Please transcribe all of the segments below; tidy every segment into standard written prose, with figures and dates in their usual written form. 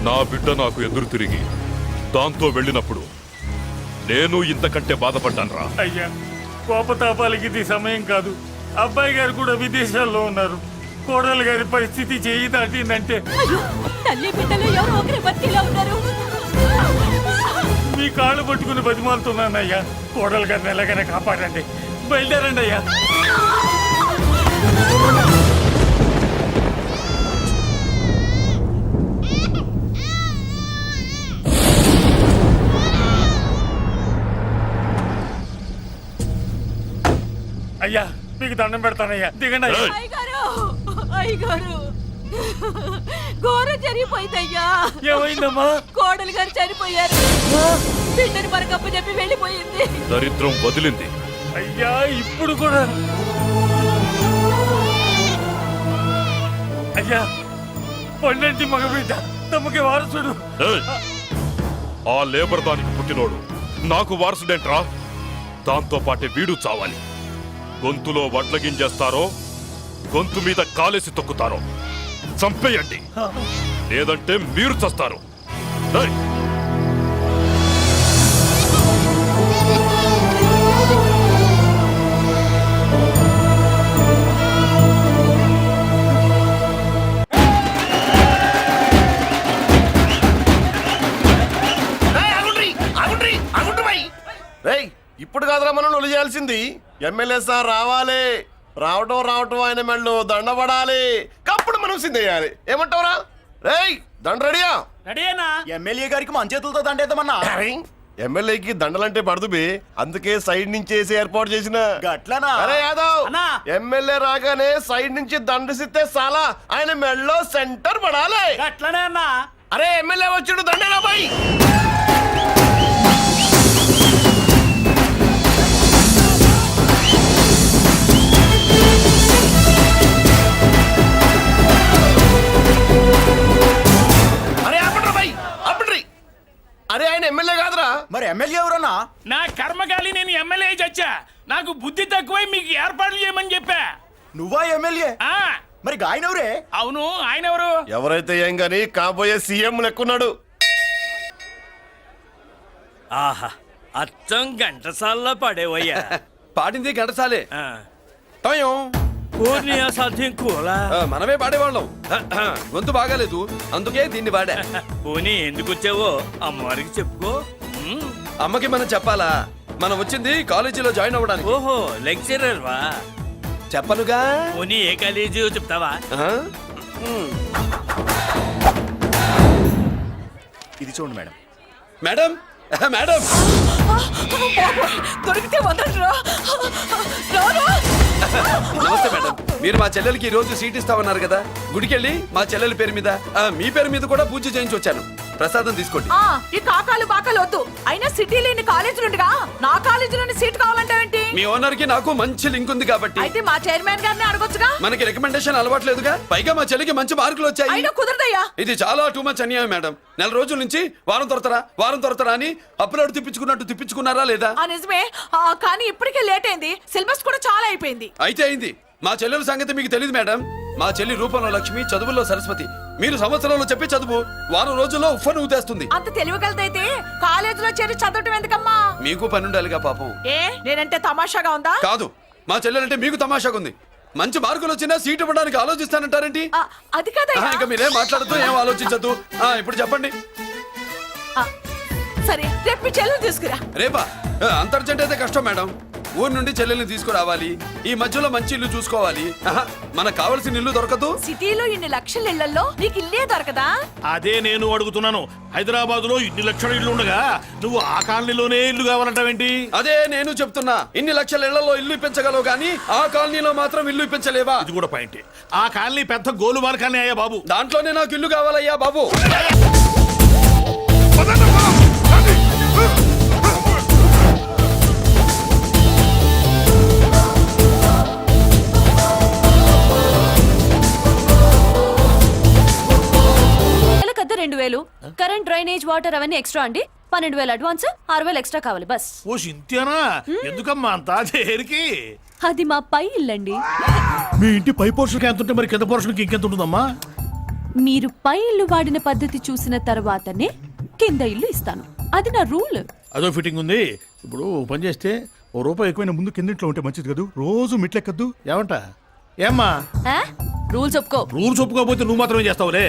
నా బిడ్డ నాకు ఎదురు తిరిగి దాంతో వెళ్ళినప్పుడు నేను ఇంతకంటే బాధపడ్డానురా. అయ్యా, కోపతాపాలకి ఇది సమయం కాదు. అబ్బాయి గారు కూడా విదేశాల్లో ఉన్నారు. కోడలు గారి పరిస్థితి చేయి దాటిందంటే అయ్యో, తల్లి బిడ్డలు ఎవరో ఒకరి బతికిలా ఉన్నారు. మీ కాళ్ళు పట్టుకుని బతిమాలుతున్నానయ్యా. కోడలు గారిని ఎలాగైనా కాపాడండి. బయలుదేరండి అయ్యా. అయ్యా, మీకు దండం పెడతానయ్యా, దిగండి అయ్యా. అయ్యగారు, అయ్యగారు, ఘోరం జరిగిపోయిందయ్యా. ఏమైందమ్మా? కోడలు గారు చనిపోయారు. బిడ్డని మరకప్ప చెప్పి వెళ్ళిపోయింది. దరిద్రం వదిలింది. అయ్యా, ఇప్పుడు కూడా అయ్యా, పండంటి మగబిడ్డ తమకి వారసుడు. ఏయ్! ఆ లేబర్ దానికి పుట్టినోడు నాకు వారసుడేంట్రా? దాంతో పాటే వీడు చావాలి. గొంతులో వడ్ల గింజేస్తారో గొంతు మీద కాలేసి తొక్కుతారో చంపేయండి, లేదంటే మీరు చస్తారు. ఏయ్! ఇప్పుడు కాదురా మనం నొలి చేయాల్సింది. ఎమ్మెల్యే సార్ రావాలి. రావటం ఆయన మెళ్ళు దండపడాలి. కప్పుడు మనం సిద్ధేయాలి. ఏమంటావురా? రేయ్, దండ రెడీయా? రెడీనా? ఎమ్మెల్యే గారికి మన చేతులతో దండేద్దామన్నా. ఎమ్మెల్యేకి దండలంటే పడుతుబి, అందుకే సైడ్ నుంచి వేసి ఏర్పాటు చేసిన. గట్లనా? అరే యాదవ్, అన్నా. ఎమ్మెల్యే రాగానే సైడ్ నుంచి దండసిస్తే చాలా ఆయన మెళ్ళో సెంటర్ పడాలి. అట్లనే అన్నా. అరే ఎమ్మెల్యే వచ్చాడు, దండేనా బాయ్. అరే ఆయన ఎమ్మెల్యే కాదురా. మరి ఎమ్మెల్యే ఎవరన్నా? నా కర్మకాలి, నేను ఎమ్మెల్యే చచ్చా. నాకు బుద్ధి తక్కువై మీకు ఏర్పాట్లు చేయమని చెప్పా. నువ్వా ఎమ్మెల్యే? ఆ, మరి ఆయన ఎవరే? అవును, ఆయన ఎవరు? ఎవరైతే ఏం గాని కాబోయే సీఎం లెక్కున్నాడు. ఆహా, అచ్చం ఘంటసాల్లో పడేవయ్యా. పాడింది ఘంటసాలే. ఆ, టయం. పూర్ణి అసాధ్యం కూలా. మనమే పాడేవాళ్ళం. గొంతు బాగాలేదు, అందుకే దీన్ని పాడా. పోనీ ఎందుకు వచ్చావో అమ్మవారికి చెప్పుకో. ఉమ్, అమ్మకి మనం చెప్పాలా? మనం వచ్చింది కాలేజీలో జాయిన్ అవ్వడానికి. ఓహో, లెక్చరర్ వా? చెప్పనుగా. పోనీ ఏ కాలేజీ చెప్తావా? ఆ? ఇది చూడండి మేడం. మేడం, మేడం, దొరికితే వదలరా. రారా. నమస్తే మేడం. మీరు మా చెల్లెలకి ఈ రోజు సీట్ ఇస్తామన్నారు కదా, గుడికెళ్ళి మా చెల్లెల పేరు మీద మీ పేరు మీద కూడా పూజ చేయించి వచ్చాను. ప్రసాదం తీసుకోండి. ఈ కాకాలు బాకాలు వద్దు. అయినా సిటీలో ఇన్ని కాలేజీలు ఉండగా నా కాలేజీలోని సీట్ కావాలంటావేంటి? మీ ఓనర్ కి నాకు మంచి లింక్ ఉంది కాబట్టి. అయితే మా చైర్మన్ గారిని అడగొచ్చుగా. మనకి రికమెండేషన్ అలవాట్లేదుగా. పైగా మా చెల్లికి మంచి మార్కులు వచ్చాయి. అయినా కుదరదయ్యా. ఇది చాలా టూ మచ్ అన్యాయం మేడం. నెల రోజుల నుంచి వారం తొరతరా అని అప్లోడ్ తిప్పించుకున్నారా లేదా? నిజమే. కానీ ఇప్పటికే లేట్ అయింది. సిలబస్ కూడా చాలా అయిపోయింది. అయితే అయింది. మా చెల్లెల సంగతి మీకు తెలియదు మేడం. మా చెల్లి రూపంలో లక్ష్మి, చదువుల్లో సరస్వతి. మీరు సంవత్సరంలో చెప్పే చదువు వారం రోజుల్లో ఉఫ్ఫను ఊదేస్తుంది. అంత తెలివిగలదైతే కాలేజీలో చేరి చదవటం ఎందుకమ్మా? మీకు పని ఉండాలిగా పాపం. నేనంటే తమాషాగా ఉందా? కాదు, మా చెల్లెలంటే మీకు తమాషాగా ఉంది. మంచి మార్కులు వచ్చినా సీట్ ఇవ్వడానికి ఆలోచిస్తానంటారేంటి? అది కాదయ్యా. ఇంకా మీరేం మాట్లాడుతూ ఏం ఆలోచించద్దు. ఇప్పుడు చెప్పండి. సరే, రేపు మీ చెల్లెలు తీసుకురా. రేపా? అంత అర్జెంట్ అయితే కష్టం మేడం. ఊరు నుండి చెల్లెల్ని తీసుకురావాలి. ఈ మధ్యలో మంచి ఇల్లు చూసుకోవాలి. మనకు కావలసిన ఇల్లు దొరకదు. సిటీలో ఇన్ని లక్షల ఇళ్లలో నీకు ఇల్లే దొరకదా? అదే నేను అడుగుతున్నాను. హైదరాబాద్ లో ఇన్ని లక్షల ఇల్లు ఉండగా నువ్వు ఆ కాలనీలోనే ఇల్లు కావాలంటావేంటి? అదే నేను చెప్తున్నా. ఇన్ని లక్షల ఇళ్లలో ఇల్లు ఇప్పించగలవు గానీ ఆ కాలనీలో మాత్రం ఇల్లు ఇప్పించలేవా? అది కూడా పాయింటే. ఆ కాలనీ పెద్ద గోలుమార్ కాలనీ అయ్యా బాబు. దాంట్లోనే నాకు ఇల్లు కావాలయ్యా బాబు. నెలకద్ద 2000, కరెంట్, డ్రైనేజ్, వాటర్ అవన్నీ ఎక్స్ట్రా అండి. 12,000 అడ్వాన్స్, 6,000 ఎక్స్ట్రా కావాలి బస్. ఓ సింత్యానా, ఎందుకమ్మా అంత దేనికి? అది మా పై ఇల్లండి. మీ ఇంటి పై పోర్షన్కి ఎంత ఉంటే మరి కింద పోర్షన్కి ఇంకెంత ఉంటుందమ్మా? మీరు పై ఇల్లు వాడిన పద్ధతి చూసిన తర్వాతనే కింద ఇల్లు ఇస్తాను. అది నా రూల్. అదో ఫిట్టింగ్ ఉంది. ఇప్పుడు ఓ పని చేస్తే ఓ రూపాయి ఎక్కువైనా ముందు కిందింట్లో ఉంటే మంచిది కదూ. రోజు మెట్లెక్కద్దు ఏమంట? ఏమ్మా రూల్స్ ఒప్పుకో. రూల్స్ ఒప్పుకోకపోతే నువ్వు మాత్రమే చేస్తావులే.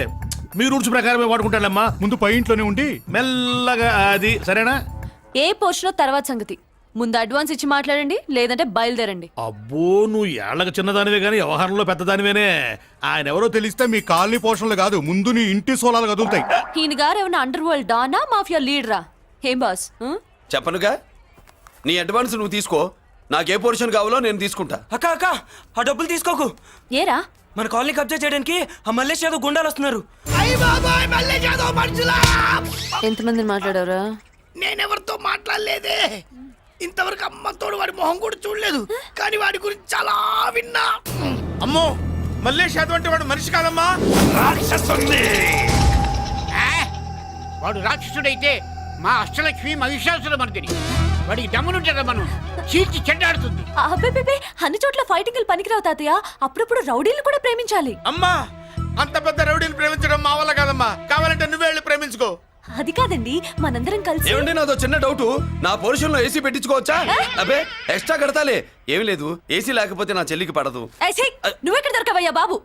మీ రూల్స్ ప్రకారమే వాడుకుంటానమ్మా. ముందు పై ఇంట్లోనే ఉండి మెల్లగా అది సరేనా? ఏ పోర్షన్ తర్వాత సంగతి. ముందు అడ్వాన్స్ ఇచ్చి మాట్లాడండి, లేదంటే బయలుదేరండి. అబ్బో, నువ్వు ఏళ్ళకి చిన్నదానివే గానీ వ్యవహారంలో పెద్దదానివేనే. ఆయన ఎవరో తెలిస్తే మీ కాలనీ పోషణలు కాదు, ముందు నీ ఇంటి సోలాలు కదులుతాయి. ఈయన గారు ఏమన్నా అండర్ వరల్డ్ డానా, మాఫియా లీడరా? ఏం బాస్? చెప్పనుగా, నీ అడ్వాన్స్ నువ్వు తీసుకో. నాకే పోర్షన్ కావాలో నేను తీసుకుంటా. అక్క అక్క, ఆ డబ్బులు తీసుకోకు. ఏరా? మన కాలనీ కబ్జా చేయడానికి ఆ మల్లేష్ యాదవ్ గుండాలు వస్తున్నారు. ఎంతమందిని మాట్లాడారా? నేనెవరితో మాట్లాడలేదే. ఇంతవరకు అమ్మతోడు వాడి మొహం కూడా చూడలేదు, కానీ వాడి గురించి చాలా విన్నా. అమ్మో, మల్లేష్ యాదవ్ అంటే వాడు మనిషి కాదమ్మా, రాక్షసుడి. వాడు రాక్షసుడైతే మా అష్టలక్ష్మి మహిషాసుల మర్దిని. వాడికి దమ్మునుంటారా మనం చీల్చి చెడ్డాడుతుంది. అబ్బే, అన్ని చోట్ల ఫైటింగ్ పనికిరావు తాతయ్య. అప్పుడప్పుడు రౌడీలు కూడా ప్రేమించాలి. అమ్మా, అంత పెద్ద రౌడీని ప్రేమించడం మా వల్ల కాదమ్మా. కావాలంటే నువ్వే వెళ్ళి ప్రేమించుకో. అది కాదండి, మనందరం కలిసి. ఏమండి, నాదో చిన్న డౌట్. నా పోర్షన్ లో ఏసీ పెట్టించుకోవచ్చా? అబ్బే, ఎక్స్ట్రా కడతాలే. ఏమి లేదు, ఏసీ లేకపోతే నా చెల్లికి పడదు. నువ్వెక్కడ దొరకవయ్యా బాబు?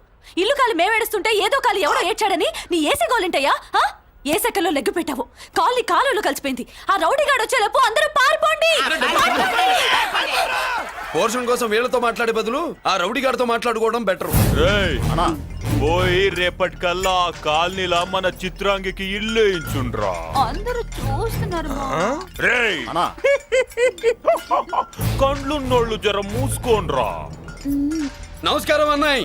ఇల్లు కాలు మేమేడుస్తుంటే ఏదో కాలు ఎవరో ఏడ్చాడని నీ ఏసీ గోలింటయ్యా? ఏ సెకల్లో లెగ్గు పెట్టావు? కాలి కాలులో కలిసిపోయింది. ఆ రౌడీగాడు వచ్చేలోపు అందరూ పారిపోండి. పోర్షన్ కోసం వీళ్ళతో మాట్లాడే బదులు ఆ రౌడీ గారితో మాట్లాడుకోవడం బెటర్. పోయి రేపటికల్లా ఆ కాలనీలా మన చిత్రాంగికి ఇల్లు ఇచ్చుండ్రా. అందరూ చూస్తున్నారు. రేయ్, కండ్లున్నోళ్ళు జర మూసుకోండ్రా. నమస్కారం అన్నాయ్.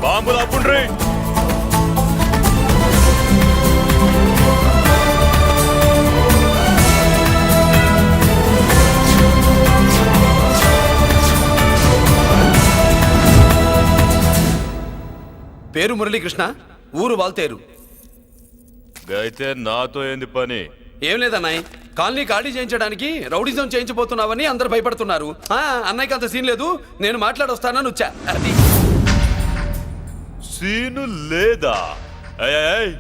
బాంబులు ఆపుండ్రి. పేరు మురళీకృష్ణ, ఊరు వాల్తేరు. అయితే నాతో ఏంది పని? ఏం లేదన్నాయ్, కాలనీ ఖాళీ చేయించడానికి రౌడిజం చేయించబోతున్నావని అందరు భయపడుతున్నారు. అన్నయ్యకి అంత సీన్ లేదు, నేను మాట్లాడొస్తానని వచ్చా. అది సీను లేదా? ఏయ్,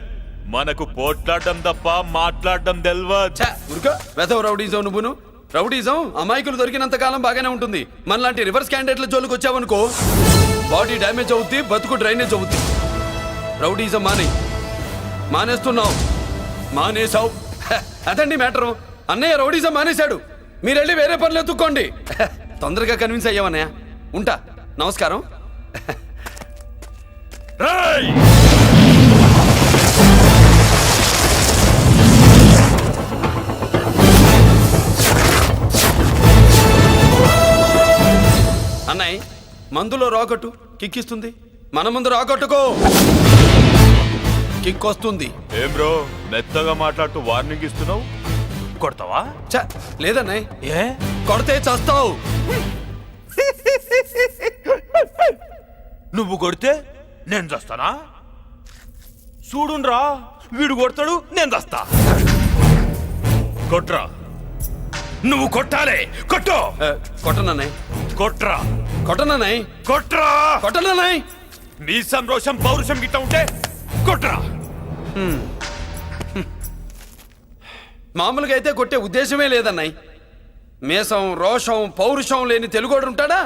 మనకు పోట్లాడడం తప్ప మాట్లాడడం తెల్వా. వెధవ రౌడీజం నువ్వును. రౌడీజం అమాయకులు దొరికినంత కాలం బాగానే ఉంటుంది. మనలాంటి రివర్స్ క్యాండిడేట్ల జోలికి వచ్చావనుకో, బాడీ డ్యామేజ్ అవుద్ది, బతుకు డ్రైనేజ్ అవుద్ది. రౌడీజం మానేస్తున్నావు, మానేసావు. అదండి మ్యాటరు. అన్నయ్య రౌడీజం మానేశాడు, మీరెళ్ళి వేరే పనులు ఎత్తుక్కోండి. తొందరగా కన్విన్స్ అయ్యావన్నయ్య. ఉంటా, నమస్కారం. రేయ్, అన్నయ్య, మందులో రాకట్టు కిక్కిస్తుంది, మన ముందు రాకట్టుకో కిక్ వస్తుంది. ఏం బ్రో, మెత్తగా మాట్లాడుతూ వార్నింగ్ ఇస్తున్నావు? కొడతావా? లేదన్నయ్య, ఏ కొడితే చస్తావు. నువ్వు కొడితే నేను చస్తానా? చూడుండ్రా, వీడు కొడతాడు, నేను చస్తా. కొట్రా, నువ్వు కొట్టాలే. కొట్టు. కొట్టనన్నయ్య, కొట్రా. కొట్టనన్నయ్య, కొట్రా. కొట్టనన్నయ్య. నీ సంతోషం పౌరుషం గిట్ట ఉంటే కొట్రా. మామూలుగా అయితే కొట్టే ఉద్దేశమే లేదన్నయ్య. మేషం, రోషం, పౌరుషం లేని తెలుగోడు ఉంటాడా?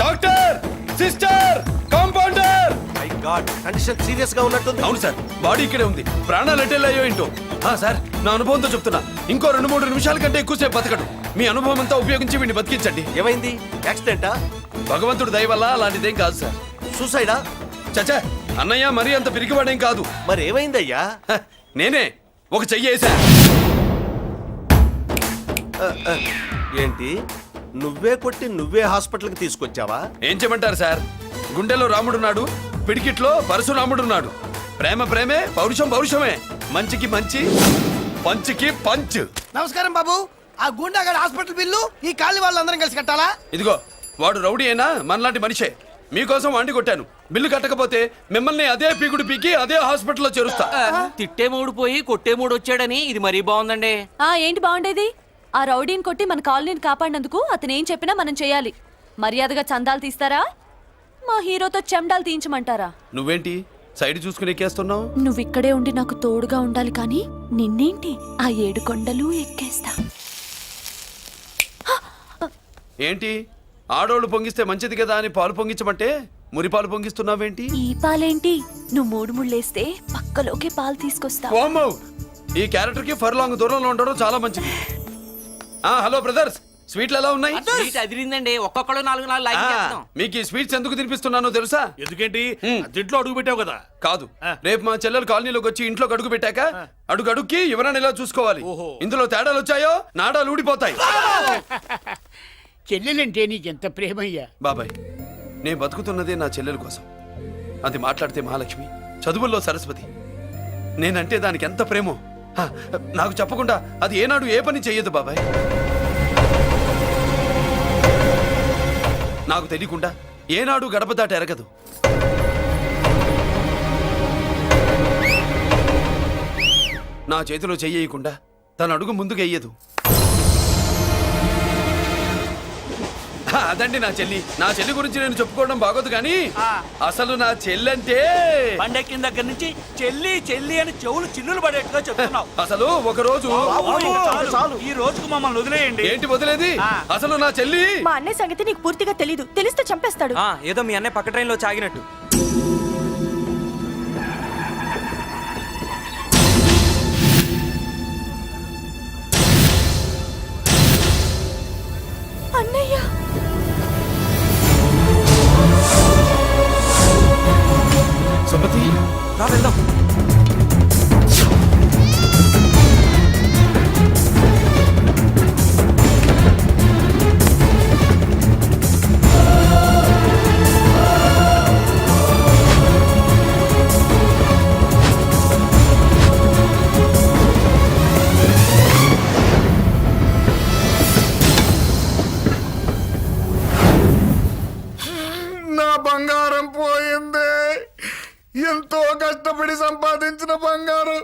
Doctor, sister, compounder. My God, condition serious గా ఉన్నట్టుంది. అవును సార్, బాడీ ఇక్కడే ఉంది, ప్రాణాలు ఎట్టెళ్ళాయో ఏంటో. సార్, నా అనుభవంతో చెప్తున్నా, ఇంకో 2-3 నిమిషాల కంటే ఎక్కువసేపు బతకడు. మీ అనుభవం అంతా ఉపయోగించి వీడిని బతికించండి. ఏమైంది? యాక్సిడెంటా? భగవంతుడు దయ వల్ల అలాంటిదేం కాదు సార్. సూసైడా? చచ్చా, అన్నయ్య మరీ అంత పిరికివాడేం కాదు. మరి ఏమైందయ్యా? నేనే ఒక చెయ్యేసా. ఏంటి, నువ్వే కొట్టి నువ్వే హాస్పిటల్కి తీసుకొచ్చావా? ఏం చేయమంటారు సార్, గుండెలో రాముడున్నాడు, పిడికిట్లో పరశురాముడున్నాడు. ప్రేమ ప్రేమే, పౌరుషం పౌరుషమే, మంచికి మంచి, పంచికి పంచ్. నమస్కారం బాబు. ఆ గుండాగడ్ హాస్పిటల్ బిల్లు ఈ కాలి వాళ్ళందరం కలిసి కట్టాలా? ఇదిగో వాడు రౌడీ అయినా మనలాంటి మనిషే. మీకోసం వండి కొట్టాను. బిల్లు కట్టకపోతే మిమ్మల్ని అదే పీకుడు పీకి అదే హాస్పిటల్లో చేరుస్తా. తిట్టే మూడు పోయి కొట్టే మూడు వచ్చాడని ఇది మరీ బాగుందండి. ఏంటి బాగుండేది? ఆ రౌడీని కొట్టి మన కాలనీని కాపాడినందుకు అతను ఏం చెప్పినా మనం చేయాలి. మర్యాదగా చందాలు తీస్తారా, మా హీరోతో చెండాలు తీయించమంటారా? నువ్వేంటి సైడ్ చూసుకుని ఎక్కేస్తున్నావు? నువ్విక్కడే ఉండి నాకు తోడుగా ఉండాలి కానీ నిన్నేంటి ఆ 7 కొండలు ఎక్కేస్తా. ఏంటి ఆడోళ్ళు పొంగిస్తే మంచిది కదా అని పాలు పొంగించమంటే మురిపాలు పొంగిస్తున్నావేంటి? ఈ పాలేంటి? నువ్వు 3 ముళ్ళేస్తే పక్కలోకే పాలు తీసుకొస్తా. ఓమ్మో, ఈ క్యారెక్టర్ కి ఫర్లాంగ్ దూరంలో ఉండడం చాలా మంచిది. హలో బ్రదర్స్, స్వీట్లు ఎలా ఉన్నాయి? సీట్ అదిరిందండి. ఒక్కొక్కడు 4 లైక్ చేద్దాం. మీకు ఈ స్వీట్స్ ఎందుకు తినిపిస్తున్నానో తెలుసా? ఎందుకేంటి దీంట్లో అడుగు పెట్టావు కదా. కాదు, రేపు మా చెల్లెలు కాలనీలోకి వచ్చి ఇంట్లో అడుగు పెట్టాక అడుగుకి ఎవరైనా ఇలా చూసుకోవాలి. ఇందులో తేడాలు వచ్చాయో నాడాలు ఊడిపోతాయి. చెల్లెలంటే నీకెంత ప్రేమయ్యా. బాబాయ్, నేను బతుకుతున్నదే నా చెల్లెల కోసం. అది మాట్లాడితే మహాలక్ష్మి, చదువుల్లో సరస్వతి. నేనంటే దానికి ఎంత ప్రేమో నాకు చెప్పకుండా అది ఏనాడు ఏ పని చెయ్యదు బాబాయ్. నాకు తెలియకుండా ఏనాడు గడప దాట ఎరగదు. నా చేతిలో చెయ్యకుండా తన అడుగు ముందుకు వెయ్యదు. అదండి నా చెల్లి. నా చెల్లి గురించి నేను చెప్పుకోవడం బాగోదు కానీ అసలు నా చెల్లంటే పండెక్కిన దగ్గర నుంచి చెల్లి చెల్లి అని చెవులు చిల్లులు పడేట్టుగా చెప్తున్నావు. అసలు ఒక రోజు ఈ రోజుకు మమ్మల్ని వదిలేయండి. ఏంటి వదిలేది? అసలు నా చెల్లి మా అన్నయ్య సంగతి నీకు పూర్తిగా తెలీదు. తెలిస్తే చంపేస్తాడు. ఏదో మీ అన్నయ్య పక్క ట్రైన్ లో చాగినట్టు. అన్నయ్య సుమతి, రా వెళ్దాం. నా బంగారం పోయింది. ఎంతో కష్టపడి సంపాదించిన బంగారం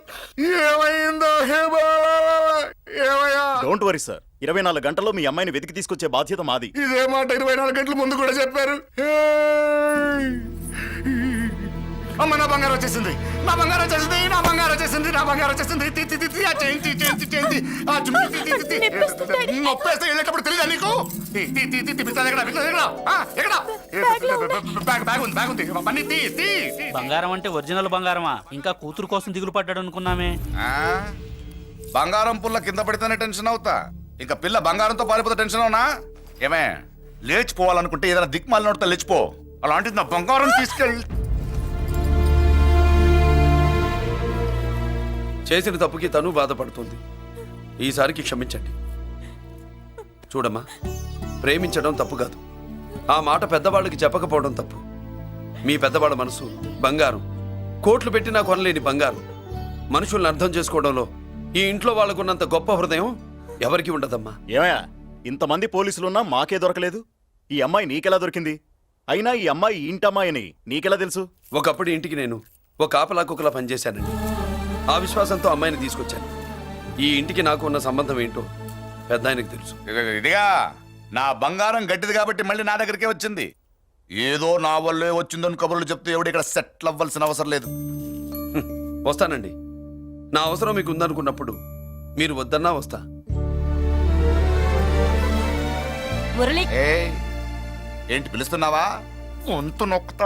ఏమైందో హే బాబా, ఏమయ్యా? డోంట్ వరీ సార్, 24 గంటల్లో మీ అమ్మాయిని వెతికి తీసుకొచ్చే బాధ్యత మాది. ఇదే మాట 24 గంటల ముందు కూడా చెప్పారు. అమ్మ, నా బంగారం వచ్చేసింది, నా బంగారం వచ్చేసింది, నా బంగారం వచ్చేసింది, నా బంగారం వచ్చేసింది. ఆ చేయించి చేయించి చేయించి ఆ చుమ్మి నొప్పేస్తే వెళ్ళేటప్పుడు తెలియదా నీకు? బ్యాగ్ ఉంది పని తీ. బంగారం అంటే ఒరిజినల్ బంగారమా? ఇంకా కూతురు కోసం దిగులు పడ్డాడు అనుకున్నామే. బంగారం పుల్ల కింద పడితేనే టెన్షన్ అవుతా, ఇంకా పిల్ల బంగారంతో పారిపోతే టెన్షన్ అవునా? ఏమే, లేచిపోవాలనుకుంటే ఏదైనా దిక్మాలి నోడితే లేచిపో. అలాంటిది నా బంగారం తీసుకెళ్ళి. చేసిన తప్పుకి తను బాధపడుతుంది. ఈసారికి క్షమించండి. చూడమ్మా, ప్రేమించడం తప్పు కాదు. ఆ మాట పెద్దవాళ్ళకి చెప్పకపోవడం తప్పు. మీ పెద్దవాళ్ళ మనసు బంగారం, కోట్లు పెట్టినా కొనలేని బంగారం. మనుషుల్ని అర్థం చేసుకోవడంలో ఈ ఇంట్లో వాళ్ళకున్నంత గొప్ప హృదయం ఎవరికి ఉండదమ్మా. ఏమయ్యా, ఇంతమంది పోలీసులున్నా మాకే దొరకలేదు. ఈ అమ్మాయి నీకెలా దొరికింది? అయినా ఈ అమ్మాయి ఇంటమ్మాయి అని నీకెలా తెలుసు? ఒకప్పుడు ఇంటికి నేను ఒక ఆపలా కుక్కలా పనిచేశానండి. ఆ విశ్వాసంతో అమ్మాయిని తీసుకొచ్చాను. ఈ ఇంటికి నాకు ఉన్న సంబంధం ఏంటో పెద్ద ఆయనకు తెలుసు. ఇదిగా నా బంగారం గట్టిది కాబట్టి మళ్ళీ నా దగ్గరికే వచ్చింది. ఏదో నా వల్లే వచ్చిందని కబుర్లు చెప్తే ఎవడు ఇక్కడ సెటిల్ అవ్వాల్సిన అవసరం లేదు. వస్తానండి. నా అవసరం మీకు ఉందనుకున్నప్పుడు మీరు వద్దన్నా వస్తా. ఏంటి పిలుస్తున్నావా? గొంతు నొక్కుతా.